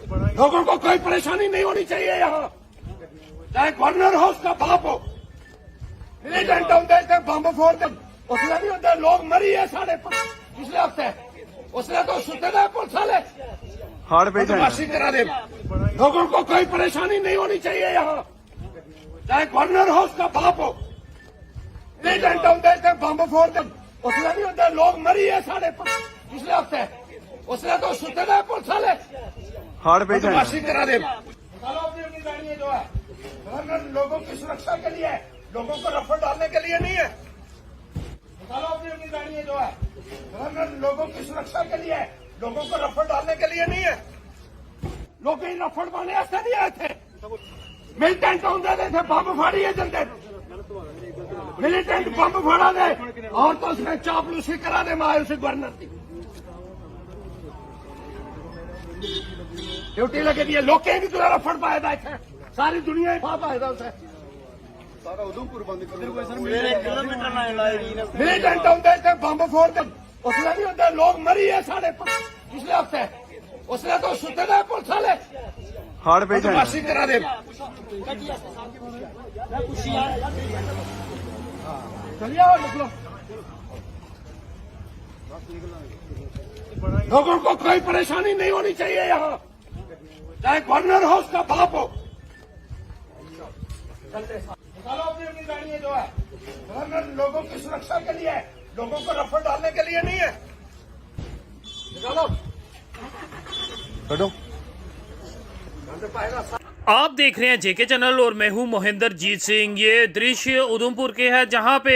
लोगों को कोई परेशानी नहीं होनी चाहिए यहाँ, चाहे गवर्नर हो उसका बाप हो, मिलिटेंट होते थे बम फोड़ते, उसने नहीं होते लोग मरी है साढ़े पिछले हफ्ते, उसने तो सुते थे पुलिस वाले बदमाशी करा दे। लोगों को कोई परेशानी नहीं होनी चाहिए यहाँ, चाहे गवर्नर हो उसका बाप हो, मिलिटेंट होते थे बम फोड़ते, उसने नहीं होते लोग मरी है साढ़े पिछले हफ्ते, उसने तो सुते थे पुलिस वाले बदमाशी करा दे। अपनी गाड़ियां जो है गवर्नर लोगों की सुरक्षा के लिए है, लोगों को रफड़ डालने के लिए नहीं है। अपनी गाड़ियां जो है गवर्नर लोगों की सुरक्षा के लिए है, लोगों को रफड़ डालने के लिए नहीं है। लोग कहीं रफड़ पाने ऐसे नहीं आए थे, मिलिटेंट होते थे बम फाड़िए जल्दे, मिलिटेंट बम फाड़ा दे और तो उसने चापलूसी करा दे माए उसे गवर्नर की ड्यूटी लगे दी है। लोग कहीं भी तुरा रफड़ पाए थे, सारी दुनिया ही पाए था उसे, सारा उधमपुर बंद कर मिलिटेंट होते थे बम फोड़ते, उसने नहीं होते लोग मरी है साढ़े पिछले हफ्ते, उसने तो सुते थे पुलिस वाले बदमाशी करा दे। चलिए आओ निकलो, लोगों को कोई परेशानी नहीं होनी चाहिए यहाँ, चाहे गवर्नर हो उसका बाप हो। अपनी गाड़ियां जो है गवर्नर लोगों की सुरक्षा के लिए है, लोगों को रफड़ डालने के लिए नहीं है। आप देख रहे हैं जेके चैनल और मैं हूं मोहिंदर जीत सिंह। ये दृश्य उधमपुर के है जहां पे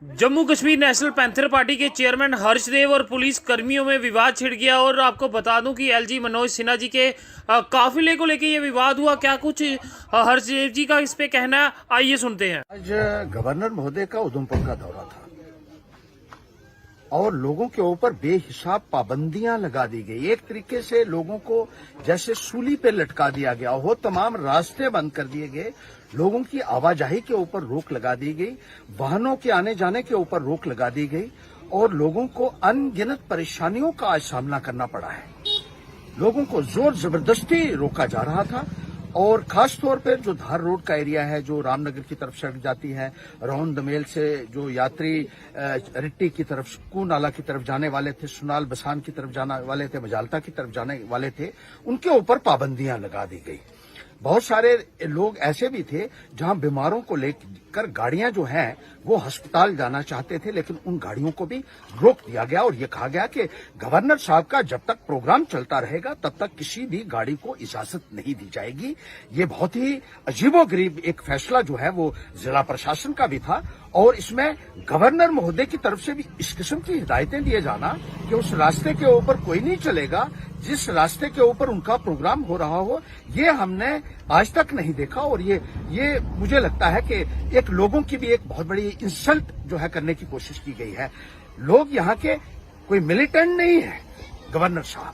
Jammu Kashmir national panther party के चेयरमैन हर्षदेव और पुलिस कर्मियों में विवाद छिड़ गया। और आपको बता दूं कि एलजी मनोज सिन्हा जी के काफिले को लेकर ये विवाद हुआ। क्या कुछ हर्षदेव जी का इस पे कहना है, आइए सुनते हैं। आज गवर्नर महोदय का उधमपुर का दौरा था और लोगों के ऊपर बेहिसाब पाबंदियां लगा दी गई। एक तरीके से लोगों को जैसे सूली पे लटका दिया गया हो, तमाम रास्ते बंद कर दिए गए, लोगों की आवाजाही के ऊपर रोक लगा दी गई, वाहनों के आने जाने के ऊपर रोक लगा दी गई और लोगों को अनगिनत परेशानियों का आज सामना करना पड़ा है। लोगों को जोर जबरदस्ती रोका जा रहा था और खास तौर पर जो धार रोड का एरिया है, जो रामनगर की तरफ सड़क जाती है, रौन दमेल से जो यात्री रिट्टी की तरफ, सुकून नाला की तरफ जाने वाले थे, सुनाल बसान की तरफ जाने वाले थे, मजालता की तरफ जाने वाले थे, उनके ऊपर पाबंदियां लगा दी गई। बहुत सारे लोग ऐसे भी थे जहां बीमारों को लेकर गाड़ियां जो हैं वो अस्पताल जाना चाहते थे, लेकिन उन गाड़ियों को भी रोक दिया गया और ये कहा गया कि गवर्नर साहब का जब तक प्रोग्राम चलता रहेगा तब तक किसी भी गाड़ी को इजाजत नहीं दी जाएगी। ये बहुत ही अजीबोगरीब एक फैसला जो है वो जिला प्रशासन का भी था और इसमें गवर्नर महोदय की तरफ से भी इस किस्म की हिदायतें दिए जाना कि उस रास्ते के ऊपर कोई नहीं चलेगा जिस रास्ते के ऊपर उनका प्रोग्राम हो रहा हो, ये हमने आज तक नहीं देखा। और ये मुझे लगता है कि एक लोगों की भी एक बहुत बड़ी इंसल्ट जो है करने की कोशिश की गई है। लोग यहाँ के कोई मिलिटेंट नहीं है। गवर्नर साहब,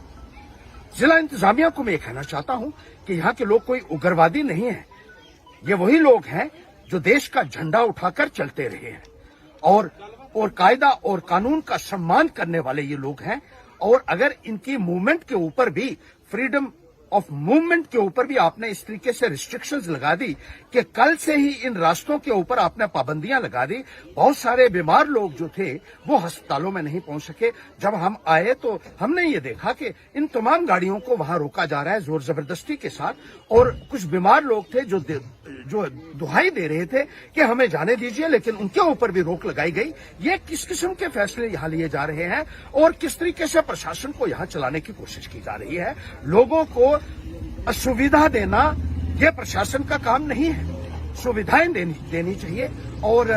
जिला इंतजामिया को मैं ये कहना चाहता हूं कि यहाँ के लोग कोई उग्रवादी नहीं है। ये वही लोग हैं जो देश का झंडा उठाकर चलते रहे हैं और कायदा और कानून का सम्मान करने वाले ये लोग हैं। और अगर इनकी मूवमेंट के ऊपर भी, फ्रीडम ऑफ मूवमेंट के ऊपर भी आपने इस तरीके से रिस्ट्रिक्शंस लगा दी कि कल से ही इन रास्तों के ऊपर आपने पाबंदियां लगा दी, बहुत सारे बीमार लोग जो थे वो अस्पतालों में नहीं पहुंच सके। जब हम आए तो हमने ये देखा कि इन तमाम गाड़ियों को वहां रोका जा रहा है जोर जबरदस्ती के साथ और कुछ बीमार लोग थे जो दुहाई दे रहे थे कि हमें जाने दीजिए, लेकिन उनके ऊपर भी रोक लगाई गई। ये किस किस्म के फैसले यहाँ लिए जा रहे हैं और किस तरीके से प्रशासन को यहाँ चलाने की कोशिश की जा रही है। लोगों को असुविधा देना ये प्रशासन का काम नहीं है, सुविधाएं देनी चाहिए। और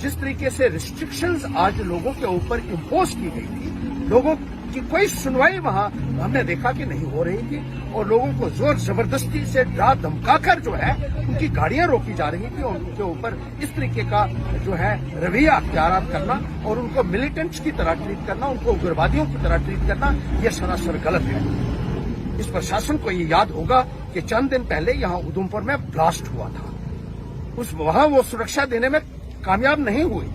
जिस तरीके से रिस्ट्रिक्शंस आज लोगों के ऊपर इम्पोज की गई थी, लोगों की कोई सुनवाई वहां हमने देखा कि नहीं हो रही थी और लोगों को जोर जबरदस्ती से डरा धमकाकर जो है उनकी गाड़ियां रोकी जा रही थी और उनके ऊपर इस तरीके का जो है रवैया अख्तियार करना और उनको मिलिटेंट्स की तरह ट्रीट करना, उनको उग्रवादियों की तरह ट्रीट करना, ये सरासर गलत है। इस प्रशासन को ये याद होगा कि चंद दिन पहले यहाँ उधमपुर में ब्लास्ट हुआ था, वहां वो सुरक्षा देने में कामयाब नहीं हुई,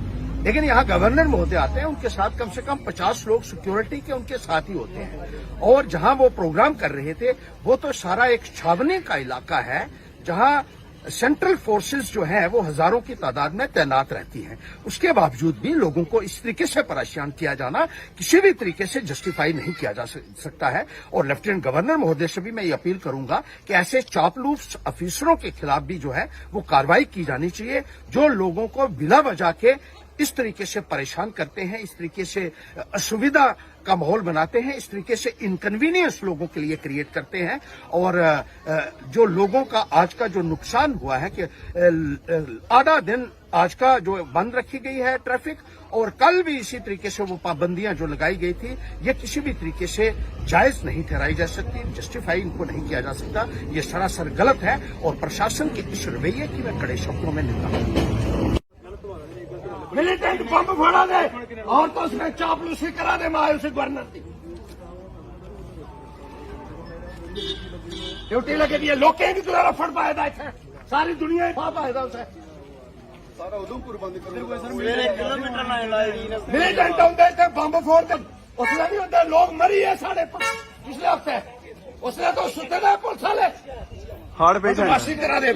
लेकिन यहाँ गवर्नर महोदय आते हैं, उनके साथ कम से कम 50 लोग सिक्योरिटी के उनके साथ ही होते हैं। और जहां वो प्रोग्राम कर रहे थे वो तो सारा एक छावनी का इलाका है, जहां सेंट्रल फोर्सेस जो है वो हजारों की तादाद में तैनात रहती हैं। उसके बावजूद भी लोगों को इस तरीके से परेशान किया जाना किसी भी तरीके से जस्टिफाई नहीं किया जा सकता है। और लेफ्टिनेंट गवर्नर महोदय से भी मैं ये अपील करूंगा कि ऐसे चापलूस अफसरों के खिलाफ भी जो है वो कार्रवाई की जानी चाहिए, जो लोगों को बिला वजह के इस तरीके से परेशान करते हैं, इस तरीके से असुविधा का माहौल बनाते हैं, इस तरीके से इनकन्वीनियंस लोगों के लिए क्रिएट करते हैं। और जो लोगों का आज का जो नुकसान हुआ है कि आधा दिन आज का जो बंद रखी गई है ट्रैफिक, और कल भी इसी तरीके से वो पाबंदियां जो लगाई गई थी, ये किसी भी तरीके से जायज नहीं ठहराई जा सकती, जस्टिफाई इनको नहीं किया जा सकता। ये सरासर गलत है और प्रशासन के इस रवैये की मैं कड़े शब्दों में निंदा करता हूं। मिलिटेंट बम फोड़ा दे और तो उसने चापलूसी करा दे मायूस गवर्नर की ड्यूटी लगे दी है। लोकें की तुरा फड़ पाए दा इत्थे सारी दुनिया ही पाए दा उसे सारा उधमपुर बंद करो। मिलिटेंट आंदे ते बम फोड़ते उसने नहीं होंगे, लोग मरी है साढ़े पिछले हफ्ते, उसने तो सुते दे पुलिस वाले हार्ट पेशेंट करा दे।